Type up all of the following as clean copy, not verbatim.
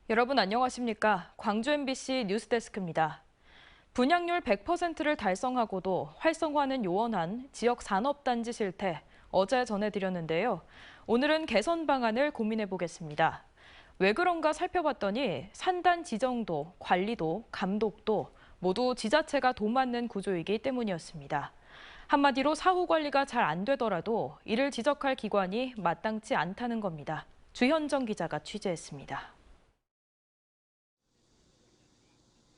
여러분 안녕하십니까? 광주 MBC 뉴스데스크입니다. 분양률 100%를 달성하고도 활성화는 요원한 지역 산업단지 실태 어제 전해드렸는데요. 오늘은 개선 방안을 고민해 보겠습니다. 왜 그런가 살펴봤더니 산단 지정도, 관리도, 감독도 모두 지자체가 도맡는 구조이기 때문이었습니다. 한마디로 사후 관리가 잘 안 되더라도 이를 지적할 기관이 마땅치 않다는 겁니다. 주현정 기자가 취재했습니다.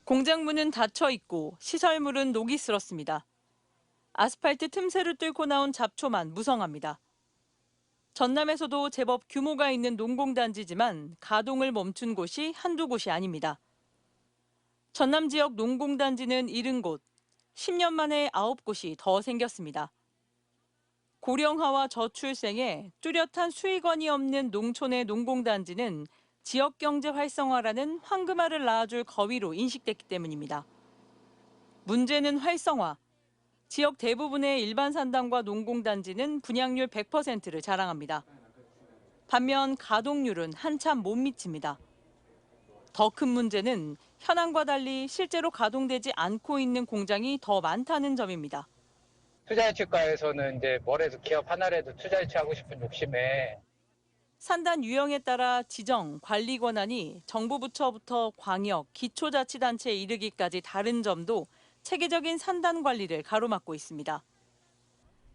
공장문은 닫혀 있고 시설물은 녹이 슬었습니다. 아스팔트 틈새를 뚫고 나온 잡초만 무성합니다. 전남에서도 제법 규모가 있는 농공단지지만 가동을 멈춘 곳이 한두 곳이 아닙니다. 전남 지역 농공단지는 70곳, 10년 만에 9곳이 더 생겼습니다. 고령화와 저출생에 뚜렷한 수익원이 없는 농촌의 농공단지는 지역경제 활성화라는 황금알을 낳아줄 거위로 인식됐기 때문입니다. 문제는 활성화. 지역 대부분의 일반 산단과 농공단지는 분양률 100%를 자랑합니다. 반면 가동률은 한참 못 미칩니다. 더 큰 문제는 현황과 달리 실제로 가동되지 않고 있는 공장이 더 많다는 점입니다. 투자유치과에서는 이제 뭐래도 기업 하나라도 투자유치하고 싶은 욕심에 산단 유형에 따라 지정, 관리 권한이 정부 부처부터 광역, 기초자치단체에 이르기까지 다른 점도 체계적인 산단 관리를 가로막고 있습니다.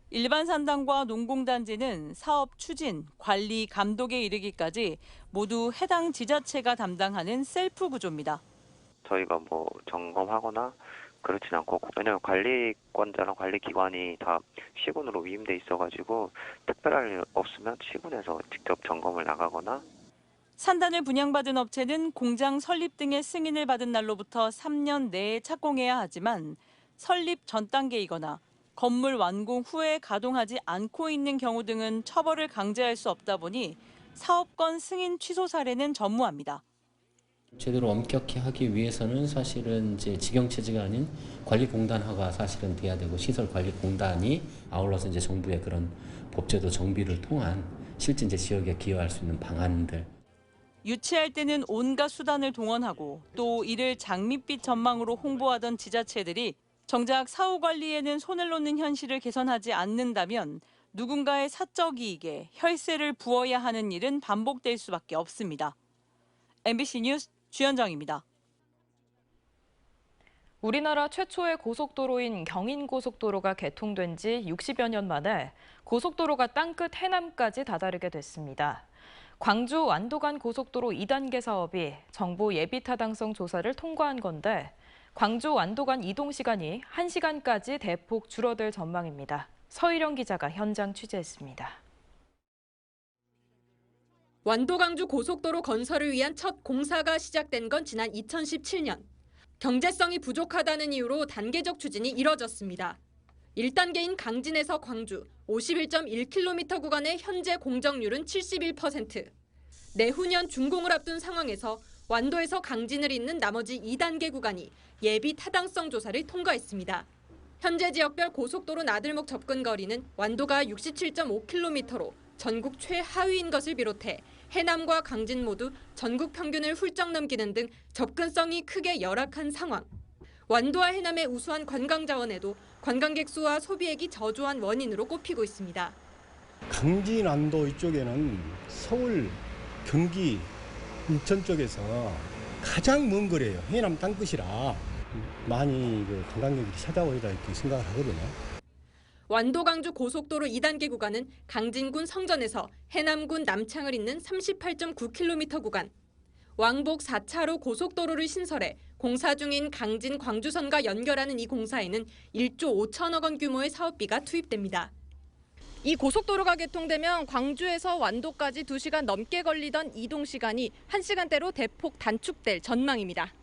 일반 산단과 농공단지는 사업 추진, 관리, 감독에 이르기까지 모두 해당 지자체가 담당하는 셀프 구조입니다. 저희가 점검하거나 그렇진 않고, 왜냐면 관리권자랑 관리기관이 다 시군으로 위임돼 있어가지고 특별할 일 없으면 시군에서 직접 점검을 나가거나. 산단을 분양받은 업체는 공장 설립 등의 승인을 받은 날로부터 3년 내에 착공해야 하지만 설립 전 단계이거나 건물 완공 후에 가동하지 않고 있는 경우 등은 처벌을 강제할 수 없다 보니 사업권 승인 취소 사례는 전무합니다. 제대로 엄격히 하기 위해서는 사실은 이제 직영체제가 아닌 관리공단화가 사실은 돼야 되고, 시설관리공단이 아울러서 이제 정부의 그런 법제도 정비를 통한 실제 이제 지역에 기여할 수 있는 방안들. 유치할 때는 온갖 수단을 동원하고 또 이를 장밋빛 전망으로 홍보하던 지자체들이 정작 사후 관리에는 손을 놓는 현실을 개선하지 않는다면 누군가의 사적 이익에 혈세를 부어야 하는 일은 반복될 수밖에 없습니다. MBC 뉴스 주현정입니다. 우리나라 최초의 고속도로인 경인고속도로가 개통된 지 60여 년 만에 고속도로가 땅끝 해남까지 다다르게 됐습니다. 광주 완도간 고속도로 2단계 사업이 정부 예비타당성 조사를 통과한 건데 광주 완도간 이동 시간이 1시간까지 대폭 줄어들 전망입니다. 서희령 기자가 현장 취재했습니다. 완도-광주 고속도로 건설을 위한 첫 공사가 시작된 건 지난 2017년. 경제성이 부족하다는 이유로 단계적 추진이 이뤄졌습니다. 1단계인 강진에서 광주 51.1km 구간의 현재 공정률은 71%. 내후년 준공을 앞둔 상황에서 완도에서 강진을 잇는 나머지 2단계 구간이 예비 타당성 조사를 통과했습니다. 현재 지역별 고속도로 나들목 접근 거리는 완도가 67.5km로 전국 최하위인 것을 비롯해 해남과 강진 모두 전국 평균을 훌쩍 넘기는 등 접근성이 크게 열악한 상황. 완도와 해남의 우수한 관광 자원에도 관광객 수와 소비액이 저조한 원인으로 꼽히고 있습니다. 강진 완도 이쪽에는 서울, 경기, 인천 쪽에서 가장 먼 거리예요. 해남 땅끝이라 많이 관광객들이 찾아오리라 이렇게 생각을 하거든요. 완도-광주 고속도로 2단계 구간은 강진군 성전에서 해남군 남창을 잇는 38.9km 구간, 왕복 4차로 고속도로를 신설해 공사 중인 강진 광주선과 연결하는 이 공사에는 1조 5천억 원 규모의 사업비가 투입됩니다. 이 고속도로가 개통되면 광주에서 완도까지 2시간 넘게 걸리던 이동 시간이 1시간대로 대폭 단축될 전망입니다.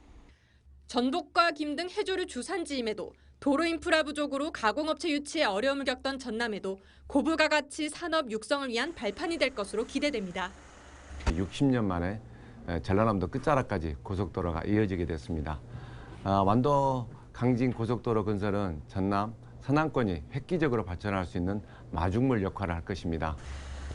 전복과 김 등 해조류 주산지임에도 도로 인프라 부족으로 가공업체 유치에 어려움을 겪던 전남에도 고부가 가치 산업 육성을 위한 발판이 될 것으로 기대됩니다. 60년 만에 전라남도 끝자락까지 고속도로가 이어지게 됐습니다. 완도 강진 고속도로 건설은 전남 서남권이 획기적으로 발전할 수 있는 마중물 역할을 할 것입니다.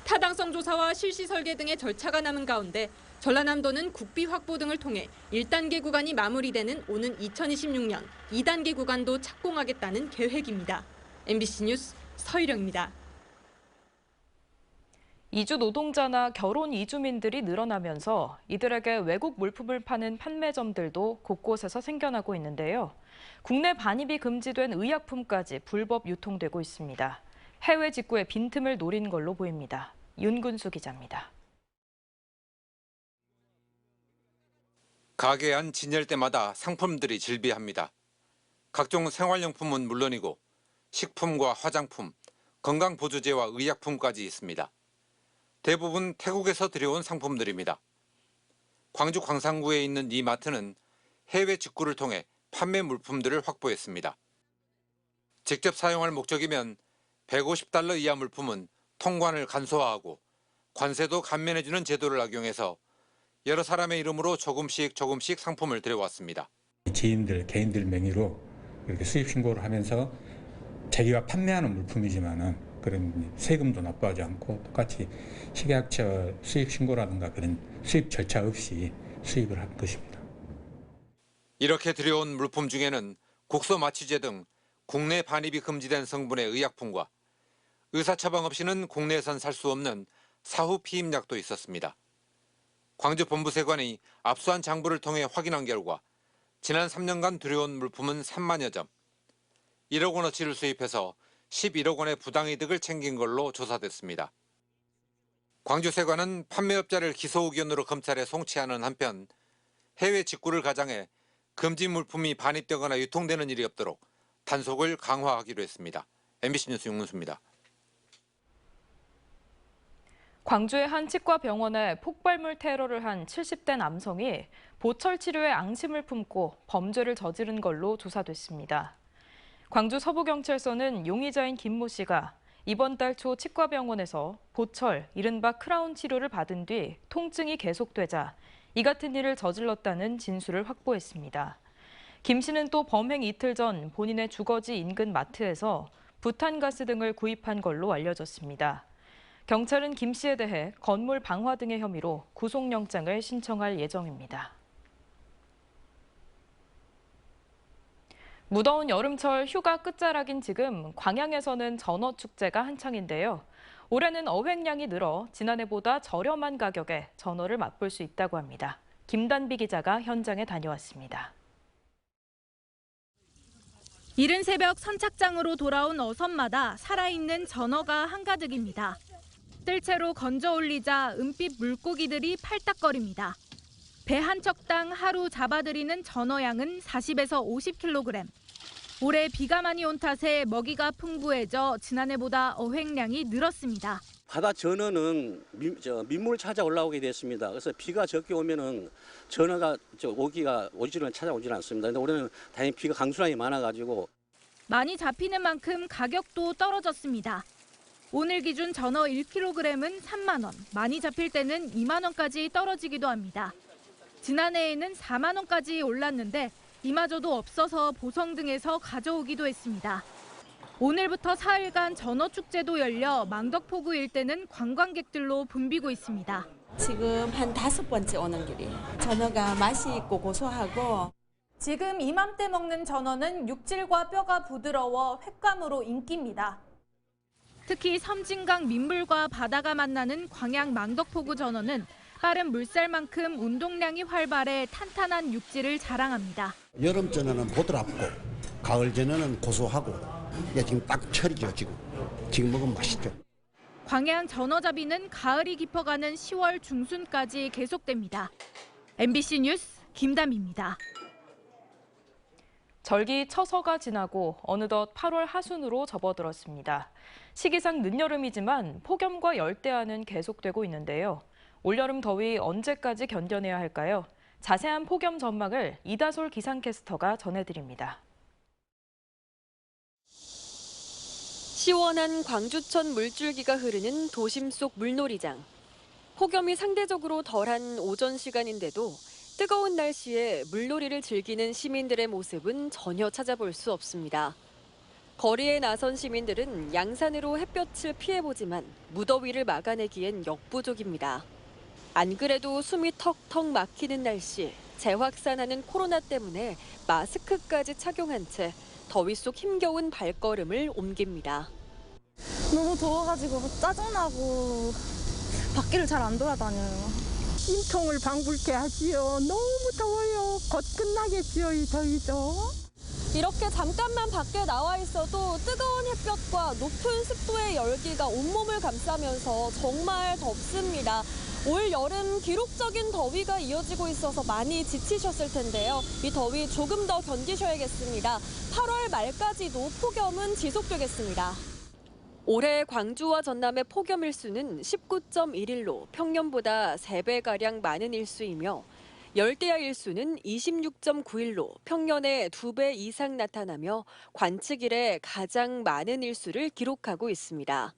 타당성 조사와 실시 설계 등의 절차가 남은 가운데 전라남도는 국비 확보 등을 통해 1단계 구간이 마무리되는 오는 2026년 2단계 구간도 착공하겠다는 계획입니다. MBC 뉴스 서유령입니다. 이주 노동자나 결혼 이주민들이 늘어나면서 이들에게 외국 물품을 파는 판매점들도 곳곳에서 생겨나고 있는데요. 국내 반입이 금지된 의약품까지 불법 유통되고 있습니다. 해외 직구의 빈틈을 노린 걸로 보입니다. 윤근수 기자입니다. 가게 안 진열 때마다 상품들이 질비합니다. 각종 생활용품은 물론이고 식품과 화장품, 건강보조제와 의약품까지 있습니다. 대부분 태국에서 들여온 상품들입니다. 광주 광산구에 있는 이 마트는 해외 직구를 통해 판매 물품들을 확보했습니다. 직접 사용할 목적이면 150달러 이하 물품은 통관을 간소화하고 관세도 감면해주는 제도를 악용해서 여러 사람의 이름으로 조금씩 상품을 들여왔습니다. 지인들, 개인들 명의로 이렇게 수입 신고를 하면서 자기가 판매하는 물품이지만은 그런 세금도 납부하지 않고 똑같이 식약처 수입 신고라든가 그런 수입 절차 없이 수입을 한 것입니다. 이렇게 들여온 물품 중에는 국소 마취제 등 국내 반입이 금지된 성분의 의약품과 의사 처방 없이는 국내에선 살 수 없는 사후 피임약도 있었습니다. 광주 본부세관이 압수한 장부를 통해 확인한 결과 지난 3년간 들여온 물품은 3만여 점, 1억 원어치를 수입해서 11억 원의 부당이득을 챙긴 걸로 조사됐습니다. 광주세관은 판매업자를 기소 의견으로 검찰에 송치하는 한편 해외 직구를 가장해 금지 물품이 반입되거나 유통되는 일이 없도록 단속을 강화하기로 했습니다. MBC 뉴스 윤근수입니다. 광주의 한 치과 병원에 폭발물 테러를 한 70대 남성이 보철 치료에 앙심을 품고 범죄를 저지른 걸로 조사됐습니다. 광주 서부경찰서는 용의자인 김모 씨가 이번 달 초 치과병원에서 보철, 이른바 크라운 치료를 받은 뒤 통증이 계속되자 이 같은 일을 저질렀다는 진술을 확보했습니다. 김 씨는 또 범행 이틀 전 본인의 주거지 인근 마트에서 부탄가스 등을 구입한 걸로 알려졌습니다. 경찰은 김 씨에 대해 건물 방화 등의 혐의로 구속영장을 신청할 예정입니다. 무더운 여름철 휴가 끝자락인 지금 광양에서는 전어축제가 한창인데요. 올해는 어획량이 늘어 지난해보다 저렴한 가격에 전어를 맛볼 수 있다고 합니다. 김단비 기자가 현장에 다녀왔습니다. 이른 새벽 선착장으로 돌아온 어선마다 살아있는 전어가 한가득입니다. 뜰채로 건져 올리자 은빛 물고기들이 팔딱거립니다. 배 한 척당 하루 잡아들이는 전어 양은 40에서 50kg. 올해 비가 많이 온 탓에 먹이가 풍부해져 지난해보다 어획량이 늘었습니다. 바다 전어는 민물을 찾아 올라오게 됐습니다. 그래서 비가 적게 오면은 전어가 오지는 찾아오지는 않습니다. 근데 올해는 다행히 비가 강수량이 많아가지고 많이 잡히는 만큼 가격도 떨어졌습니다. 오늘 기준 전어 1kg은 3만 원, 많이 잡힐 때는 2만 원까지 떨어지기도 합니다. 지난해에는 4만 원까지 올랐는데 이마저도 없어서 보성 등에서 가져오기도 했습니다. 오늘부터 사흘간 전어축제도 열려 망덕포구 일대는 관광객들로 붐비고 있습니다. 지금 한 5번째 오는 길이에요. 전어가 맛이 있고 고소하고. 지금 이맘때 먹는 전어는 육질과 뼈가 부드러워 횟감으로 인기입니다. 특히 섬진강 민물과 바다가 만나는 광양 망덕포구 전어는 빠른 물살만큼 운동량이 활발해 탄탄한 육질을 자랑합니다. 여름 전어는 보드랍고 가을 전어는 고소하고 지금 딱 철이죠. 지금 먹으면 맛있죠. 광양 전어잡이는 가을이 깊어가는 10월 중순까지 계속됩니다. MBC 뉴스 김담입니다. 절기 처서가 지나고 어느덧 8월 하순으로 접어들었습니다. 시기상 늦여름이지만 폭염과 열대야는 계속되고 있는데요. 올여름 더위 언제까지 견뎌내야 할까요? 자세한 폭염 전망을 이다솔 기상캐스터가 전해드립니다. 시원한 광주천 물줄기가 흐르는 도심 속 물놀이장. 폭염이 상대적으로 덜한 오전 시간인데도 뜨거운 날씨에 물놀이를 즐기는 시민들의 모습은 전혀 찾아볼 수 없습니다. 거리에 나선 시민들은 양산으로 햇볕을 피해보지만 무더위를 막아내기엔 역부족입니다. 안 그래도 숨이 턱턱 막히는 날씨, 재확산하는 코로나 때문에 마스크까지 착용한 채 더위 속 힘겨운 발걸음을 옮깁니다. 너무 더워가지고 짜증나고 밖에를 잘 안 돌아다녀요. 인통을 방불케 하지요. 너무 더워요. 곧 끝나겠지요, 이 더위도. 이렇게 잠깐만 밖에 나와 있어도 뜨거운 햇볕과 높은 습도의 열기가 온몸을 감싸면서 정말 덥습니다. 올 여름 기록적인 더위가 이어지고 있어서 많이 지치셨을 텐데요. 이 더위 조금 더 견디셔야겠습니다. 8월 말까지도 폭염은 지속되겠습니다. 올해 광주와 전남의 폭염 일수는 19.1일로 평년보다 3배가량 많은 일수이며 열대야 일수는 26.9일로 평년의 2배 이상 나타나며 관측 이래 가장 많은 일수를 기록하고 있습니다.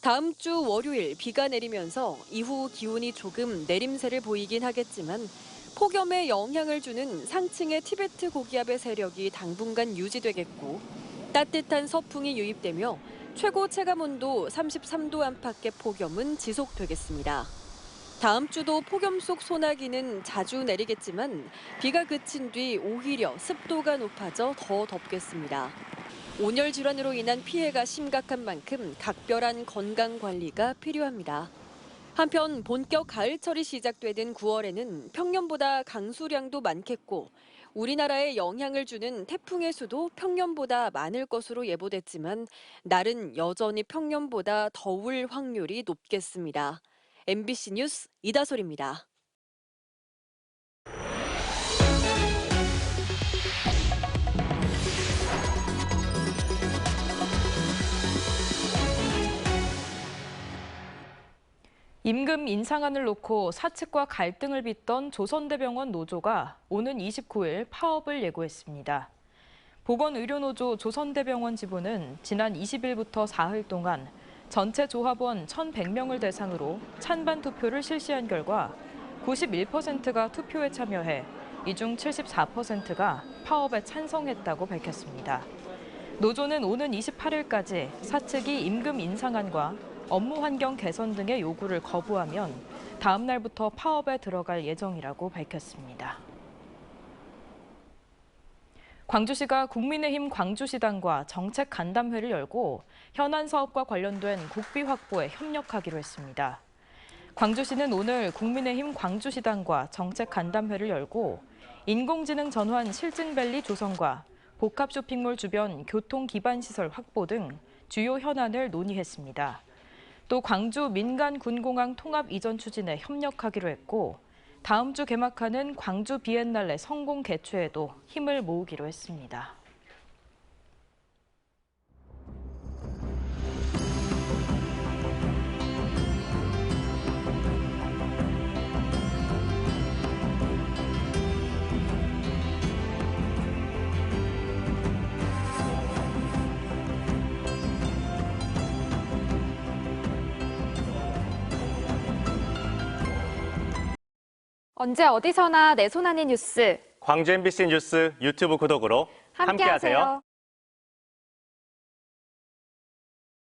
다음 주 월요일 비가 내리면서 이후 기온이 조금 내림세를 보이긴 하겠지만 폭염에 영향을 주는 상층의 티베트 고기압의 세력이 당분간 유지되겠고 따뜻한 서풍이 유입되며 최고 체감온도 33도 안팎의 폭염은 지속되겠습니다. 다음 주도 폭염 속 소나기는 자주 내리겠지만 비가 그친 뒤 오히려 습도가 높아져 더 덥겠습니다. 온열 질환으로 인한 피해가 심각한 만큼 각별한 건강 관리가 필요합니다. 한편 본격 가을철이 시작되던 9월에는 평년보다 강수량도 많겠고 우리나라에 영향을 주는 태풍의 수도 평년보다 많을 것으로 예보됐지만 날은 여전히 평년보다 더울 확률이 높겠습니다. MBC 뉴스 이다솔입니다. 임금 인상안을 놓고 사측과 갈등을 빚던 조선대병원 노조가 오는 29일 파업을 예고했습니다. 보건의료노조 조선대병원 지부는 지난 20일부터 사흘 동안 전체 조합원 1,100명을 대상으로 찬반 투표를 실시한 결과 91%가 투표에 참여해 이 중 74%가 파업에 찬성했다고 밝혔습니다. 노조는 오는 28일까지 사측이 임금 인상안과 업무 환경 개선 등의 요구를 거부하면 다음 날부터 파업에 들어갈 예정이라고 밝혔습니다. 광주시가 국민의힘 광주시당과 정책 간담회를 열고 현안 사업과 관련된 국비 확보에 협력하기로 했습니다. 광주시는 오늘 국민의힘 광주시당과 정책 간담회를 열고 인공지능 전환 실증밸리 조성과 복합 쇼핑몰 주변 교통 기반 시설 확보 등 주요 현안을 논의했습니다. 또 광주 민간 군공항 통합 이전 추진에 협력하기로 했고 다음 주 개막하는 광주 비엔날레 성공 개최에도 힘을 모으기로 했습니다. 언제 어디서나 내 손 안의 뉴스. 광주 MBC 뉴스 유튜브 구독으로 함께하세요.